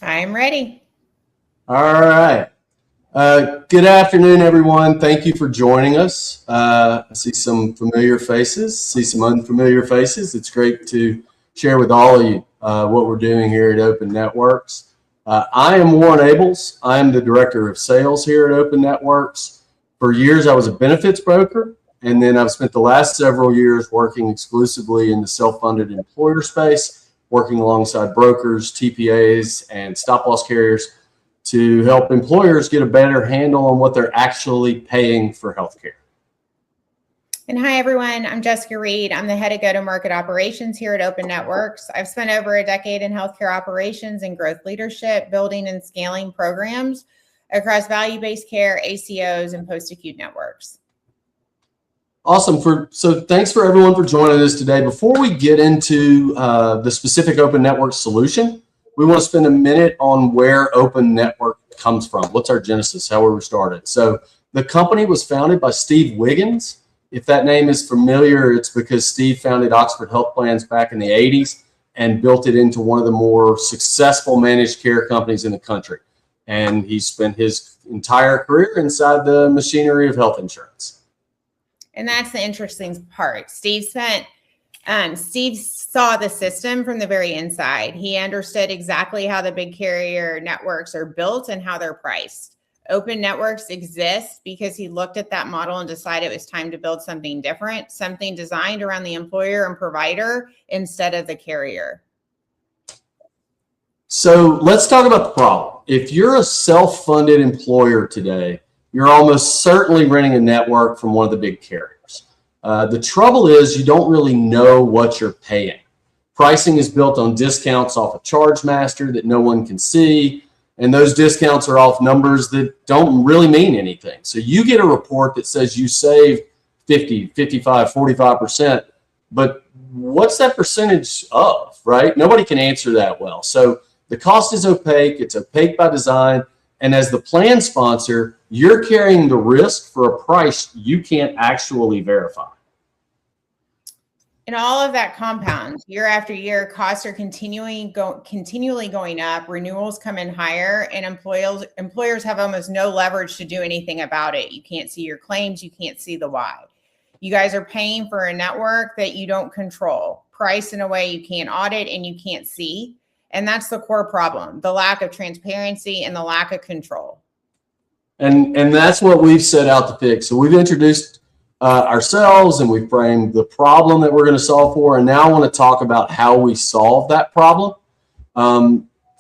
I'm ready. All right. Good afternoon, everyone. Thank you for joining us. I see some familiar faces, see some unfamiliar faces. It's great to share with all of you what we're doing here at OpenNetworks. I am Warren Abels. I am the Director of Sales here at OpenNetworks. For years, I was a benefits broker, and then I've spent the last several years working exclusively in the self-funded employer space, working alongside brokers, TPAs, and stop-loss carriers to help employers get a better handle on what they're actually paying for healthcare. And hi, everyone. I'm Jessica Reid. I'm the head of go-to-market operations here at OpenNetworks. I've spent over a decade in healthcare operations and growth leadership, building and scaling programs across value-based care, ACOs, and post-acute networks. Awesome. So thanks for everyone for joining us today. Before we get into the specific OpenNetworks solution, we want to spend a minute on where OpenNetwork comes from. What's our genesis, how we were started. So the company was founded by Steve Wiggins. If that name is familiar, it's because Steve founded Oxford Health Plans back in the 80s and built it into one of the more successful managed care companies in the country. And he spent his entire career inside the machinery of health insurance. And that's the interesting part. Steve saw the system from the very inside. He understood exactly how the big carrier networks are built and how they're priced. OpenNetworks exists because he looked at that model and decided it was time to build something different, something designed around the employer and provider instead of the carrier. So let's talk about the problem. If you're a self-funded employer today, you're almost certainly renting a network from one of the big carriers. The trouble is you don't really know what you're paying. Pricing is built on discounts off a charge master that no one can see. And those discounts are off numbers that don't really mean anything. So you get a report that says you saved 50, 55, 45%, but what's that percentage of, right? Nobody can answer that well. So the cost is opaque. It's opaque by design. And as the plan sponsor, you're carrying the risk for a price you can't actually verify. And all of that compounds year after year. Costs are continually going up. Renewals come in higher, and employers have almost no leverage to do anything about it. You can't see your claims. You can't see the why. You guys are paying for a network that you don't control, price in a way you can't audit and you can't see. And that's the core problem: the lack of transparency and the lack of control. And that's what we've set out to fix. So we've introduced ourselves, and we framed the problem that we're going to solve for. And now I want to talk about how we solve that problem.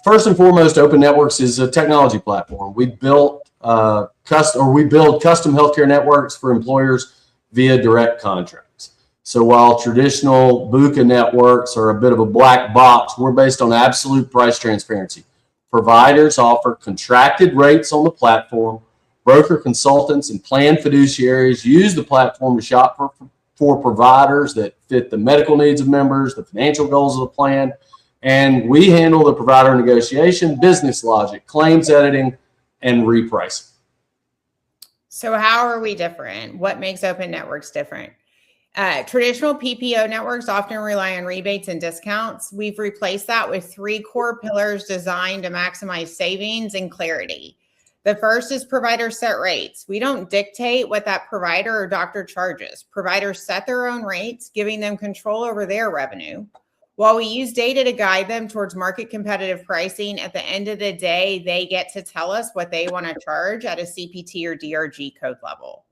First and foremost, OpenNetworks is a technology platform. We build custom healthcare networks for employers via direct contracts. So while traditional BUCA networks are a bit of a black box, we're based on absolute price transparency. Providers offer contracted rates on the platform. Broker consultants and plan fiduciaries use the platform to shop for providers that fit the medical needs of members, the financial goals of the plan, and we handle the provider negotiation, business logic, claims editing, and repricing. So how are we different? What makes OpenNetworks different? Traditional PPO networks often rely on rebates and discounts. We've replaced that with three core pillars designed to maximize savings and clarity. The first is provider set rates. We don't dictate what that provider or doctor charges. Providers set their own rates, giving them control over their revenue. While we use data to guide them towards market competitive pricing, at the end of the day, they get to tell us what they want to charge at a CPT or DRG code level.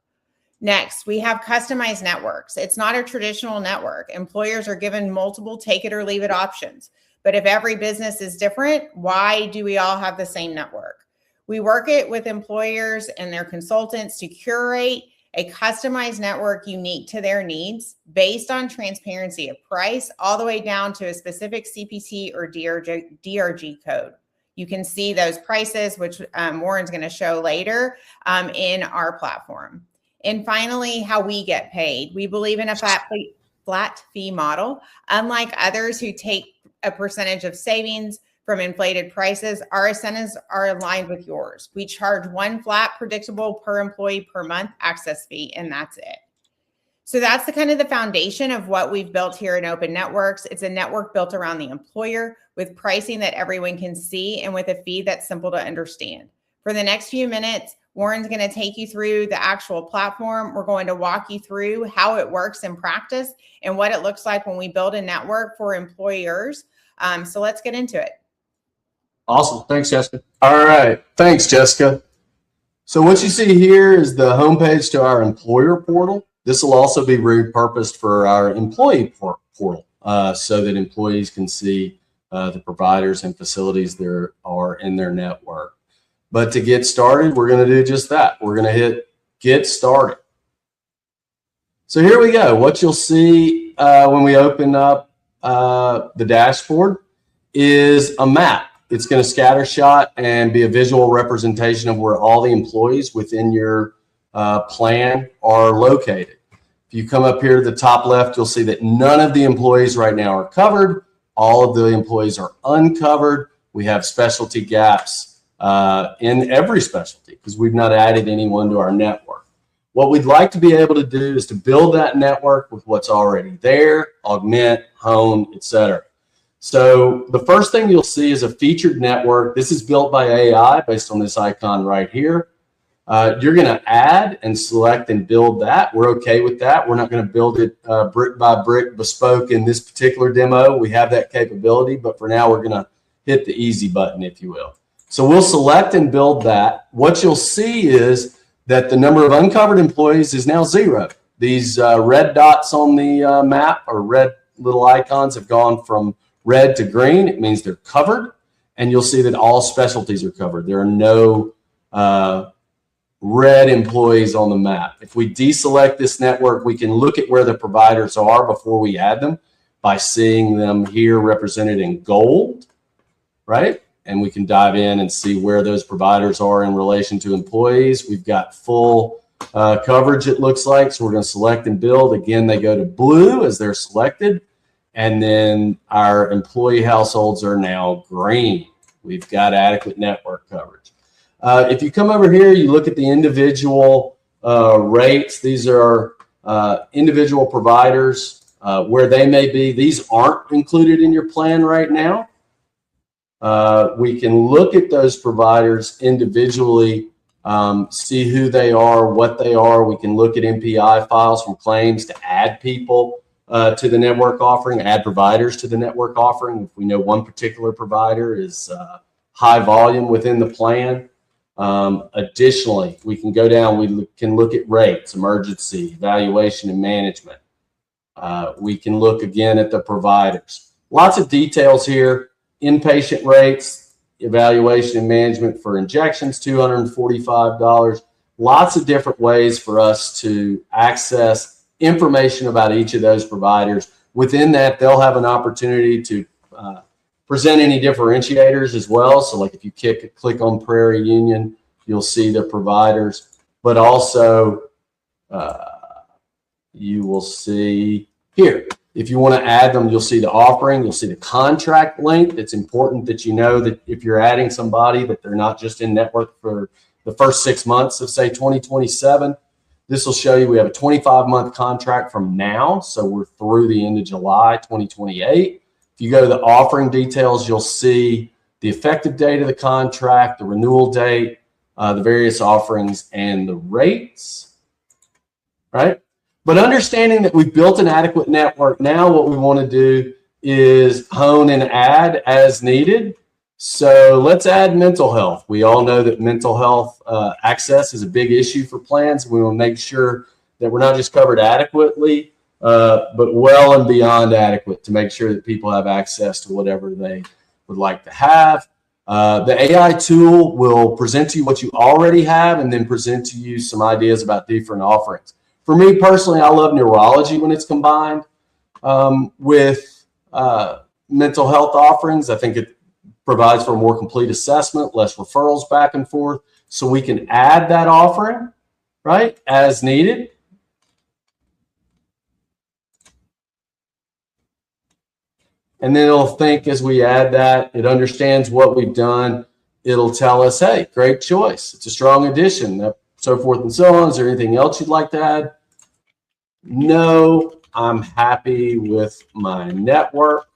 Next, we have customized networks. It's not a traditional network. Employers are given multiple take it or leave it options. But if every business is different, why do we all have the same network? We work it with employers and their consultants to curate a customized network unique to their needs based on transparency of price all the way down to a specific CPT or DRG code. You can see those prices, which Warren's going to show later in our platform. And finally, how we get paid. We believe in a flat fee model. Unlike others who take a percentage of savings from inflated prices, our incentives are aligned with yours. We charge one flat, predictable per employee per month access fee, and that's it. So that's the kind of the foundation of what we've built here in OpenNetworks. It's a network built around the employer with pricing that everyone can see and with a fee that's simple to understand. For the next few minutes, Warren's going to take you through the actual platform. We're going to walk you through how it works in practice and what it looks like when we build a network for employers. So let's get into it. Awesome. Thanks, Jessica. All right. Thanks, Jessica. So what you see here is the homepage to our employer portal. This will also be repurposed for our employee portal so that employees can see the providers and facilities there are in their network. But to get started, we're going to do just that. We're going to hit Get Started. So here we go. What you'll see when we open up the dashboard is a map. It's going to scattershot and be a visual representation of where all the employees within your plan are located. If you come up here to the top left, you'll see that none of the employees right now are covered. All of the employees are uncovered. We have specialty gaps in every specialty because we've not added anyone to our network. What we'd like to be able to do is to build that network with what's already there, augment, hone, etc. So the first thing you'll see is a featured network. This is built by AI based on this icon right here. You're going to add and select and build that. We're okay with that. We're not going to build it brick by brick bespoke in this particular demo. We have that capability, but for now, we're going to hit the easy button, if you will. So we'll select and build that. What you'll see is that the number of uncovered employees is now 0. These red dots on the map or red little icons have gone from red to green. It means they're covered, and you'll see that all specialties are covered. There are no red employees on the map. If we deselect this network, we can look at where the providers are before we add them by seeing them here represented in gold, right? And we can dive in and see where those providers are in relation to employees. We've got full coverage, it looks like. So we're going to select and build. Again, they go to blue as they're selected. And then our employee households are now green. We've got adequate network coverage. If you come over here, you look at the individual rates. These are individual providers where they may be. These aren't included in your plan right now. We can look at those providers individually, see who they are, what they are. We can look at MPI files from claims to add people to the network offering, add providers to the network offering. If we know one particular provider is high volume within the plan. Additionally, we can go down, we can look at rates, emergency, evaluation, and management. We can look again at the providers. Lots of details here. Inpatient rates, evaluation and management for injections, $245. Lots of different ways for us to access information about each of those providers. Within that, they'll have an opportunity to present any differentiators as well. So like if you click on Prairie Union, you'll see the providers, but also you will see here. If you want to add them, you'll see the offering, you'll see the contract length. It's important that you know that if you're adding somebody that they're not just in network for the first 6 months of say 2027. This will show you we have a 25-month contract from now. So we're through the end of July 2028. If you go to the offering details, you'll see the effective date of the contract, the renewal date, the various offerings, and the rates, right? But understanding that we've built an adequate network, now what we want to do is hone and add as needed. So let's add mental health. We all know that mental health access is a big issue for plans. We want to make sure that we're not just covered adequately, but well and beyond adequate to make sure that people have access to whatever they would like to have. The AI tool will present to you what you already have and then present to you some ideas about different offerings. For me personally, I love neurology when it's combined with mental health offerings. I think it provides for a more complete assessment, less referrals back and forth. So we can add that offering, right, as needed. And then it'll think as we add that, it understands what we've done. It'll tell us, hey, great choice. It's a strong addition, so forth and so on. Is there anything else you'd like to add? No, I'm happy with my network.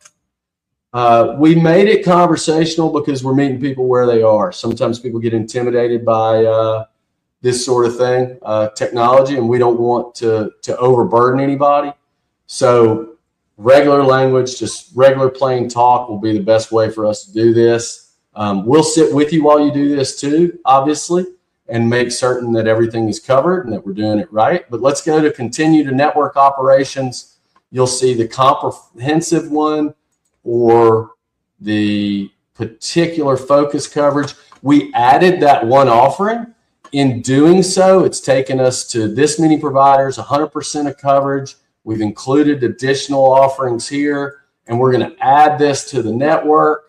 We made it conversational because we're meeting people where they are. Sometimes people get intimidated by this sort of thing, technology, and we don't want to overburden anybody. So regular language, just regular plain talk will be the best way for us to do this. We'll sit with you while you do this too, obviously, and make certain that everything is covered and that we're doing it right. But let's go to continue to network operations. You'll see the comprehensive one or the particular focus coverage. We added that one offering. In doing so, it's taken us to this many providers, 100% of coverage. We've included additional offerings here, and we're going to add this to the network.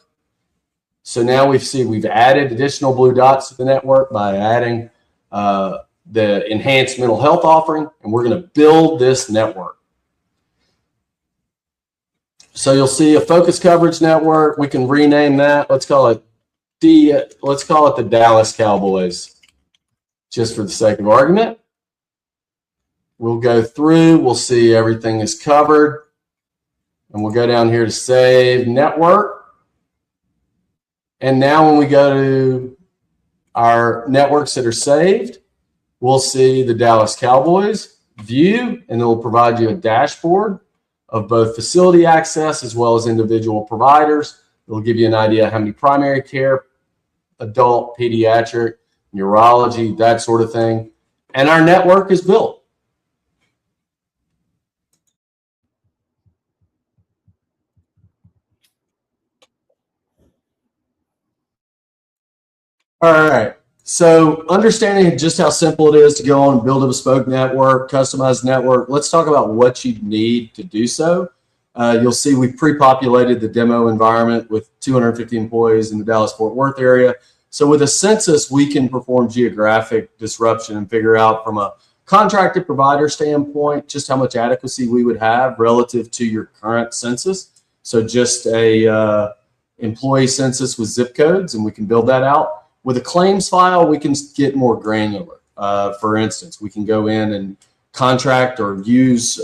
So now we've added additional blue dots to the network by adding the enhanced mental health offering, and we're going to build this network. So you'll see a focus coverage network. We can rename that. Let's call it the Dallas Cowboys, just for the sake of argument. We'll go through. We'll see everything is covered, and we'll go down here to save network. And now when we go to our networks that are saved, we'll see the Dallas Cowboys view, and it'll provide you a dashboard of both facility access as well as individual providers. It'll give you an idea of how many primary care, adult, pediatric, neurology, that sort of thing. And our network is built. All right. So understanding just how simple it is to go on and build a bespoke network, customized network, let's talk about what you need to do so. You'll see we've pre-populated the demo environment with 250 employees in the Dallas-Fort Worth area. So with a census, we can perform geographic disruption and figure out from a contracted provider standpoint just how much adequacy we would have relative to your current census. So just a employee census with zip codes, and we can build that out. With a claims file, we can get more granular. For instance, we can go in and contract or use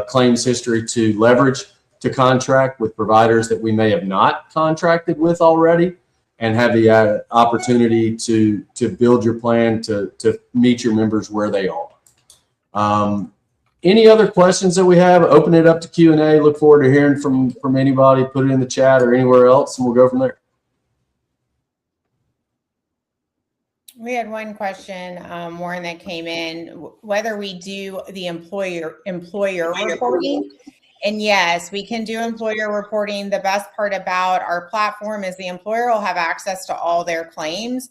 claims history to leverage to contract with providers that we may have not contracted with already, and have the opportunity to build your plan to meet your members where they are. Any other questions that we have? Open it up to Q&A. Look forward to hearing from anybody. Put it in the chat or anywhere else, and we'll go from there. We had one question, Warren, that came in, whether we do the employer reporting. And yes, we can do employer reporting. The best part about our platform is the employer will have access to all their claims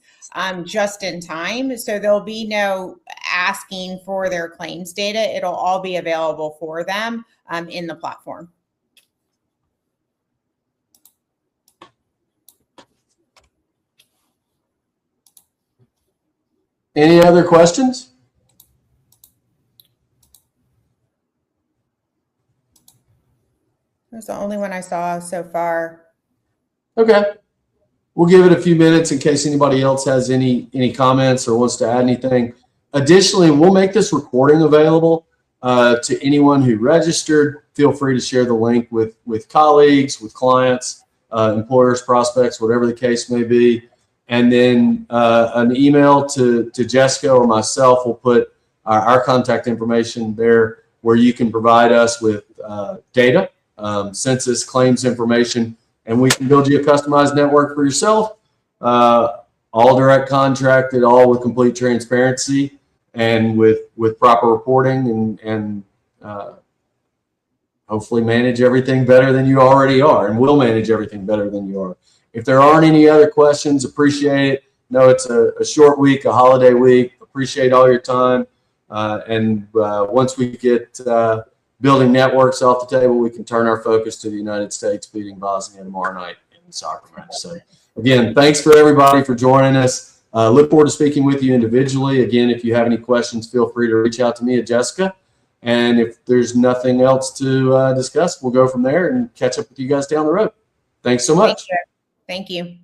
just in time. So there'll be no asking for their claims data. It'll all be available for them in the platform. Any other questions? That's the only one I saw so far. Okay. We'll give it a few minutes in case anybody else has any comments or wants to add anything. Additionally, we'll make this recording available to anyone who registered. Feel free to share the link with colleagues, with clients, employers, prospects, whatever the case may be. And then an email to Jessica or myself will put our contact information there where you can provide us with data, census, claims information, and we can build you a customized network for yourself, all direct contracted, all with complete transparency and with proper reporting and hopefully manage everything better than you already are, and will manage everything better than you are. If there aren't any other questions, appreciate it. No, it's a short week, a holiday week. Appreciate all your time. And once we get building networks off the table, we can turn our focus to the United States beating Bosnia tomorrow night in the soccer match. So again, thanks for everybody for joining us. Look forward to speaking with you individually. Again, if you have any questions, feel free to reach out to me at Jessica. And if there's nothing else to discuss, we'll go from there and catch up with you guys down the road. Thanks so much. Thank you.